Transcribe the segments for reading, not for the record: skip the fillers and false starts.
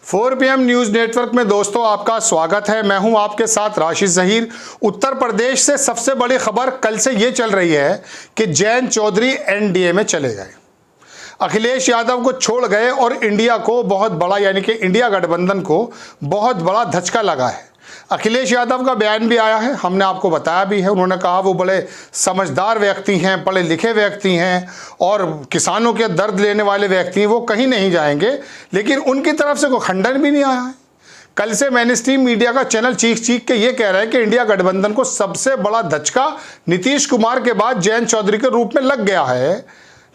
4PM news network में दोस्तों आपका स्वागत है। मैं हूं आपके साथ राशिद जहीर। उत्तर प्रदेश से सबसे बड़ी खबर कल से ये चल रही है कि जयंत चौधरी एनडीए में चले गए, अखिलेश यादव को छोड़ गए और इंडिया को बहुत बड़ा यानी कि इंडिया गठबंधन को बहुत बड़ा धचका लगा है। अखिलेश यादव का बयान भी आया है, हमने आपको बताया भी है। उन्होंने कहा वो बड़े समझदार व्यक्ति हैं, पढ़े लिखे व्यक्ति हैं और किसानों के दर्द लेने वाले व्यक्ति हैं, वो कहीं नहीं जाएंगे। लेकिन उनकी तरफ से कोई खंडन भी नहीं आया है। कल से मेन स्ट्रीम मीडिया का चैनल चीख के ये कह रहा है कि इंडिया गठबंधन को सबसे बड़ा धचका नीतीश कुमार के बाद जयंत चौधरी के रूप में लग गया है।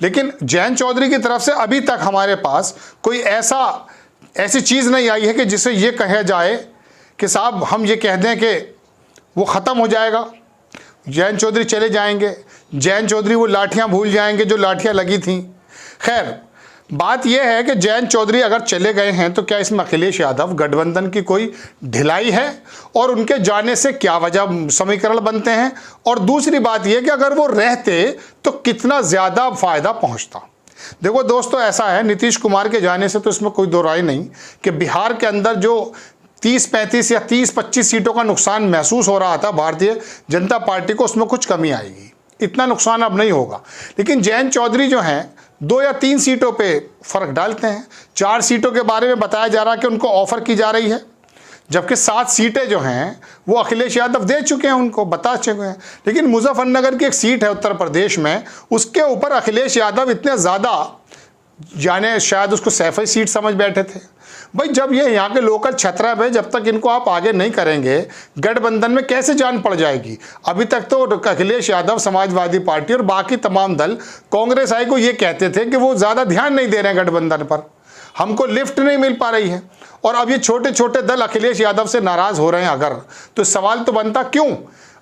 लेकिन जयंत चौधरी की तरफ से अभी तक हमारे पास कोई ऐसी चीज़ नहीं आई है कि जिसे ये कहा जाए कि साहब हम ये कह दें कि वो ख़त्म हो जाएगा, जयंत चौधरी चले जाएंगे, जयंत चौधरी वो लाठियां भूल जाएंगे जो लाठियां लगी थीं। खैर, बात यह है कि जयंत चौधरी अगर चले गए हैं तो क्या इसमें अखिलेश यादव गठबंधन की कोई ढिलाई है और उनके जाने से क्या वजह समीकरण बनते हैं, और दूसरी बात यह कि अगर वो रहते तो कितना ज़्यादा फ़ायदा पहुँचता। देखो दोस्तों, ऐसा है, नीतीश कुमार के जाने से तो इसमें कोई दो राय नहीं कि बिहार के अंदर जो 30-35 या 30-25 सीटों का नुकसान महसूस हो रहा था भारतीय जनता पार्टी को, उसमें कुछ कमी आएगी। इतना नुकसान अब नहीं होगा। लेकिन जयंत चौधरी जो हैं 2 या 3 सीटों पे फर्क डालते हैं। 4 सीटों के बारे में बताया जा रहा है कि उनको ऑफर की जा रही है, जबकि 7 सीटें जो हैं वो अखिलेश यादव दे चुके हैं, उनको बता चुके हैं। लेकिन मुजफ्फरनगर की एक सीट है उत्तर प्रदेश में, उसके ऊपर अखिलेश यादव इतने ज़्यादा जाने शायद उसको सैफई सीट समझ बैठे थे। भाई, जब ये यहाँ के लोकल छत्रप है, जब तक इनको आप आगे नहीं करेंगे गठबंधन में कैसे जान पड़ जाएगी। अभी तक तो अखिलेश यादव, समाजवादी पार्टी और बाकी तमाम दल कांग्रेस आई को ये कहते थे कि वो ज़्यादा ध्यान नहीं दे रहे हैं गठबंधन पर, हमको लिफ्ट नहीं मिल पा रही है। और अब ये छोटे छोटे दल अखिलेश यादव से नाराज़ हो रहे हैं अगर, तो सवाल तो बनता क्यों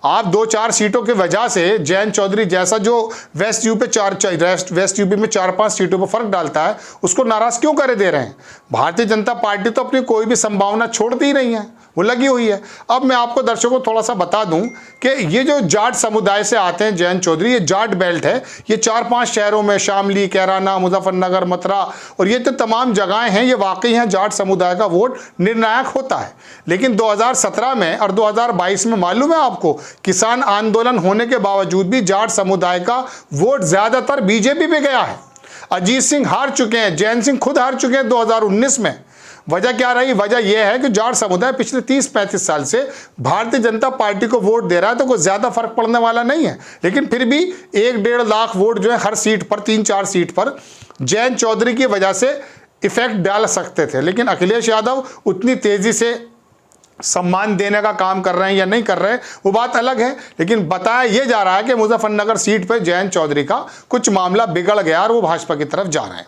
आप 2-4 सीटों की वजह से जयंत चौधरी जैसा जो वेस्ट यूपी में 4-5 सीटों पर फर्क डालता है, उसको नाराज़ क्यों करे दे रहे हैं। भारतीय जनता पार्टी तो अपनी कोई भी संभावना छोड़ती ही नहीं है, वो लगी हुई है। अब मैं आपको दर्शकों को थोड़ा सा बता दूं कि ये जो जाट समुदाय से आते हैं जयंत चौधरी, ये जाट बेल्ट है, ये 4-5 शहरों में शामली, कैराना, मुजफ्फरनगर, मथुरा और ये तो तमाम जगहें हैं, ये वाकई हैं जजाट समुदाय का वोट निर्णायक होता है। लेकिन 2017 में और 2022 में मालूम है आपको, किसान आंदोलन होने के बावजूद भी जाट समुदाय का वोट ज़्यादातर बीजेपी पे गया है। अजीत सिंह हार चुके हैं, जयंत सिंह खुद हार चुके हैं 2019 में। वजह क्या रही? वजह यह है कि जाट समुदाय पिछले 30-35 साल से भारतीय जनता पार्टी को वोट दे रहा है, तो कोई ज़्यादा फर्क पड़ने वाला नहीं है। लेकिन फिर भी 1-1.5 लाख वोट जो है हर सीट पर, 3-4 सीट पर जयंत चौधरी की वजह से इफेक्ट डाल सकते थे। लेकिन अखिलेश यादव उतनी तेज़ी से सम्मान देने का काम कर रहे हैं या नहीं कर रहे हैं वो बात अलग है। लेकिन बताया यह जा रहा है कि मुजफ्फरनगर सीट पर जयंत चौधरी का कुछ मामला बिगड़ गया और वो भाजपा की तरफ जा रहे हैं।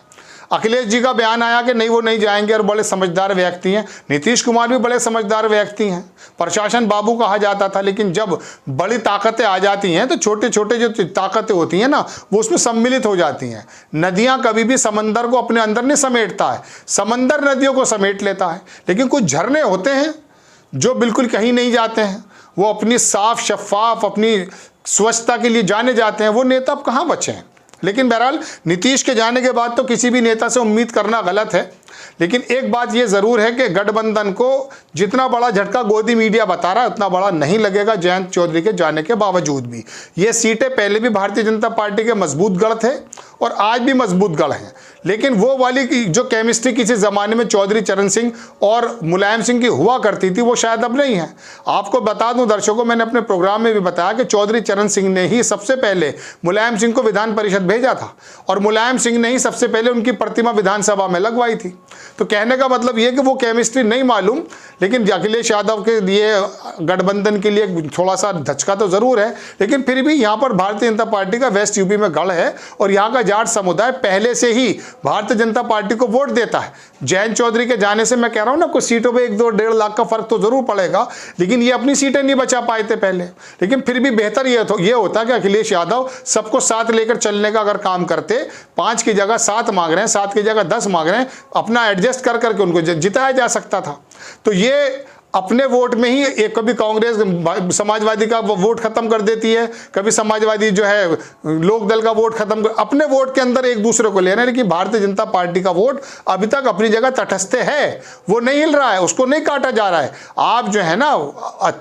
अखिलेश जी का बयान आया कि नहीं वो नहीं जाएंगे और बड़े समझदार व्यक्ति हैं। नीतीश कुमार भी बड़े समझदार व्यक्ति हैं, प्रशासन बाबू कहा जाता था। लेकिन जब बड़ी ताकतें आ जाती हैं तो छोटे छोटे जो ताकतें होती हैं ना, वो उसमें सम्मिलित हो जाती हैं। नदियां कभी भी समंदर को अपने अंदर नहीं समेटता है, समंदर नदियों को समेट लेता है। लेकिन कुछ झरने होते हैं जो बिल्कुल कहीं नहीं जाते हैं, वो अपनी साफ शफाफ अपनी स्वच्छता के लिए जाने जाते हैं। वो नेता अब कहाँ बचे हैं। लेकिन बहरहाल नीतीश के जाने के बाद तो किसी भी नेता से उम्मीद करना गलत है। लेकिन एक बात ये ज़रूर है कि गठबंधन को जितना बड़ा झटका गोदी मीडिया बता रहा है उतना बड़ा नहीं लगेगा जयंत चौधरी के जाने के बावजूद भी। ये सीटें पहले भी भारतीय जनता पार्टी के मजबूत गढ़ थे और आज भी मजबूत गढ़ हैं। लेकिन वो वाली जो केमिस्ट्री किसी ज़माने में चौधरी चरण सिंह और मुलायम सिंह की हुआ करती थी, वो शायद अब नहीं है। आपको बता दूं दर्शकों, मैंने अपने प्रोग्राम में भी बताया कि चौधरी चरण सिंह ने ही सबसे पहले मुलायम सिंह को विधान परिषद भेजा था और मुलायम सिंह ने ही सबसे पहले उनकी प्रतिमा विधानसभा में लगवाई थी। तो कहने का मतलब ये कि वो केमिस्ट्री नहीं मालूम, लेकिन अखिलेश यादव के लिए गठबंधन के लिए थोड़ा सा धचका तो ज़रूर है। लेकिन फिर भी यहाँ पर भारतीय जनता पार्टी का वेस्ट यूपी में गढ़ है और यहाँ का जाट समुदाय पहले से ही भारतीय जनता पार्टी को वोट देता है। जयंत चौधरी के जाने से मैं कह रहा हूँ ना, कुछ सीटों पे 1-2-1.5 लाख का फर्क तो जरूर पड़ेगा। लेकिन ये अपनी सीटें नहीं बचा पाए थे पहले। लेकिन फिर भी बेहतर ये होता कि अखिलेश यादव सबको साथ लेकर चलने का अगर काम करते, 5 की जगह 7 मांग रहे हैं, 7 की जगह 10 मांग रहे हैं, अपना एडजस्ट कर करके उनको जिताया जा सकता था। तो ये अपने वोट में ही एक कभी कांग्रेस समाजवादी का वोट खत्म कर देती है, कभी समाजवादी जो है लोक दल का वोट खत्म कर, अपने वोट के अंदर एक दूसरे को ले रहे हैं। लेकिन भारतीय जनता पार्टी का वोट अभी तक अपनी जगह तटस्थ है, वो नहीं हिल रहा है, उसको नहीं काटा जा रहा है। आप जो है ना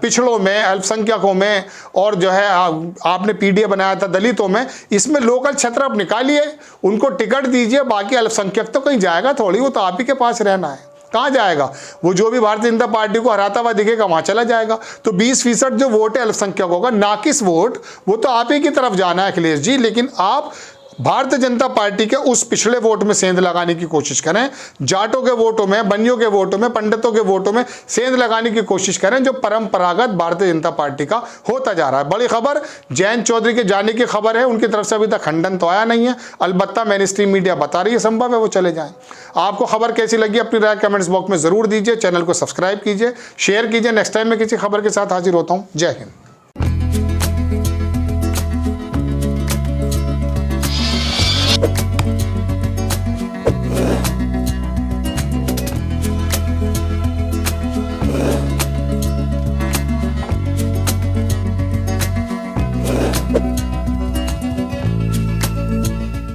पिछड़ों में, अल्पसंख्यकों में, और जो है आपने पीडीए बनाया था दलितों में, इसमें लोकल छत्र आप निकालिए, उनको टिकट दीजिए। बाकी अल्पसंख्यक तो कहीं जाएगा थोड़ी, वो तो आप ही के पास रहना है, कहाँ जाएगा वो? जो भी भारतीय जनता पार्टी को हराता हुआ दिखेगा वहां चला जाएगा। तो 20% जो वोट है अल्पसंख्यकों का, नाकिस वोट, वो तो आप ही की तरफ जाना है अखिलेश जी। लेकिन आप भारतीय जनता पार्टी के उस पिछले वोट में सेंध लगाने की कोशिश करें, जाटों के वोटों में, बनियों के वोटों में, पंडितों के वोटों में सेंध लगाने की कोशिश करें, जो परंपरागत भारतीय जनता पार्टी का होता जा रहा है। बड़ी खबर जयंत चौधरी के जाने की खबर है, उनकी तरफ से अभी तक खंडन तो आया नहीं है, अलबत्ता मेन स्ट्रीम मीडिया बता रही है संभव है वो चले जाएं। आपको खबर कैसी लगी अपनी राय कमेंट्स बॉक्स में जरूर दीजिए, चैनल को सब्सक्राइब कीजिए, शेयर कीजिए। नेक्स्ट टाइम मैं किसी खबर के साथ हाजिर होता हूं। जय हिंद।